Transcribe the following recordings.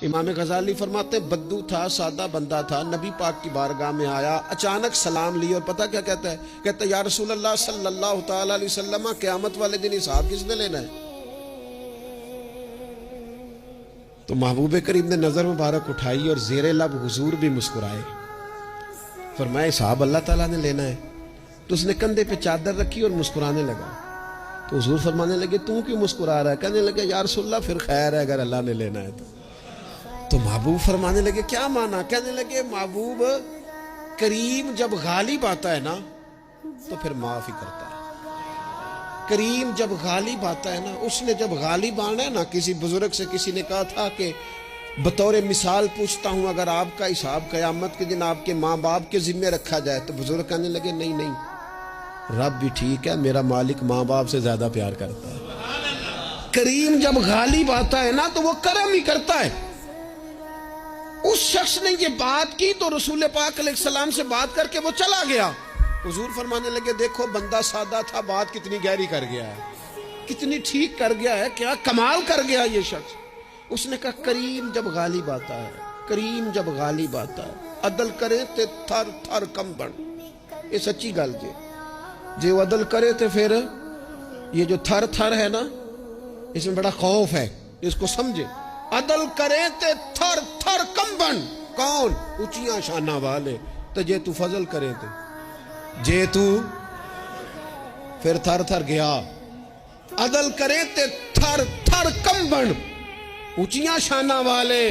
امام غزالی فرماتے بدو تھا، سادہ بندہ تھا، نبی پاک کی بارگاہ میں آیا، اچانک سلام لی اور پتہ کیا کہتا ہے؟ کہتا ہے یا رسول اللہ صلی اللہ تعالیٰ علیہ وسلم، قیامت والے دن حساب کس نے لینا ہے؟ تو محبوب کریم نے نظر مبارک اٹھائی اور زیر لب حضور بھی مسکرائے، فرمایا حساب اللہ تعالیٰ نے لینا ہے۔ تو اس نے کندھے پہ چادر رکھی اور مسکرانے لگا۔ تو حضور فرمانے لگے تو کیوں مسکرا رہا ہے؟ کہنے لگے یا رسول اللہ پھر خیر ہے اگر اللہ نے لینا ہے تو محبوب فرمانے لگے کیا مانا؟ کہنے لگے محبوب کریم جب غالب آتا ہے نا تو پھر معاف ہی کرتا ہے۔ کریم جب غالب آتا ہے نا، اس نے جب غالب آنا ہے نا، کسی بزرگ سے کسی نے کہا تھا کہ بطور مثال پوچھتا ہوں اگر آپ کا حساب قیامت کے دن آپ کے ماں باپ کے ذمہ رکھا جائے، تو بزرگ کہنے لگے نہیں نہیں، رب بھی ٹھیک ہے، میرا مالک ماں باپ سے زیادہ پیار کرتا ہے۔ کریم جب غالب آتا ہے نا تو وہ کرم ہی کرتا ہے۔ اس شخص نے یہ بات کی تو رسول پاک علیہ السلام سے بات کر کے وہ چلا گیا۔ حضور فرمانے لگے دیکھو بندہ سادہ تھا، بات کتنی گہری کر گیا ہے، کتنی ٹھیک کر گیا ہے، کیا کمال کر گیا یہ شخص۔ اس نے کہا کریم جب غالب آتا ہے، کریم جب غالب آتا ہے، عدل کرے تے تھر تھر کم بن۔ یہ سچی گل جی وہ عدل کرے تے پھر یہ جو تھر تھر ہے نا، اس میں بڑا خوف ہے، اس کو سمجھے۔ عدل کرے تے تھر تھر کم بن، کون؟ اونچیاں شانہ والے۔ تو جے تو فضل کرے تے جے تو پھر تھر تھر گیا۔ عدل کرے تے تھر تھر کم بن، اونچیاں شانہ والے۔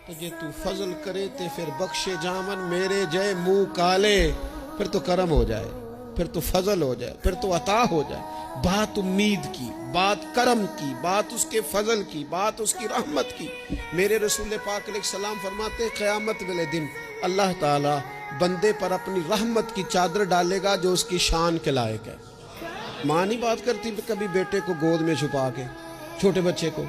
تو جے تو فضل کرے تے پھر بخشے جامن میرے جے منہ کالے۔ پھر تو کرم ہو جائے، پھر تو فضل ہو جائے، پھر تو عطا ہو جائے۔ بات امید کی، بات کرم کی، بات اس کے فضل کی، بات اس کی رحمت کی۔ میرے رسول پاک علیہ السلام فرماتے قیامت والے دن اللہ تعالیٰ بندے پر اپنی رحمت کی چادر ڈالے گا جو اس کی شان کے لائق ہے۔ ماں نہیں بات کرتی کبھی بیٹے کو گود میں چھپا کے، چھوٹے بچے کو؟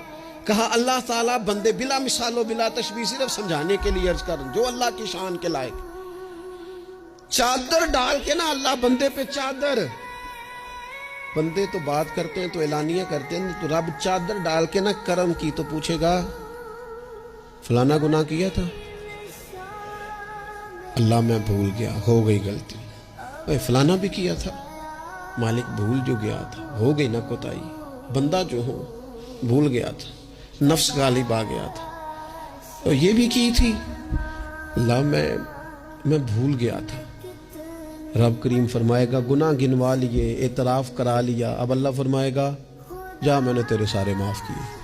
کہا اللہ تعالیٰ بندے بلا مثال و بلا تشبیہ، صرف سمجھانے کے لیے عرض کر جو اللہ کی شان کے لائق، چادر ڈال کے نا اللہ بندے پہ چادر۔ بندے تو بات کرتے ہیں تو اعلانیہ کرتے ہیں، تو رب چادر ڈال کے نا کرم کی تو پوچھے گا فلانا گناہ کیا تھا؟ اللہ میں بھول گیا، ہو گئی غلطی۔ فلانا بھی کیا تھا، مالک بھول جو گیا تھا، ہو گئی نا کوتاہی۔ بندہ جو ہو بھول گیا تھا، نفس غالب آ گیا تھا، تو یہ بھی کی تھی اللہ میں بھول گیا تھا۔ رب کریم فرمائے گا گناہ گنوا لیے، اعتراف کرا لیا، اب اللہ فرمائے گا جا میں نے تیرے سارے معاف کیے۔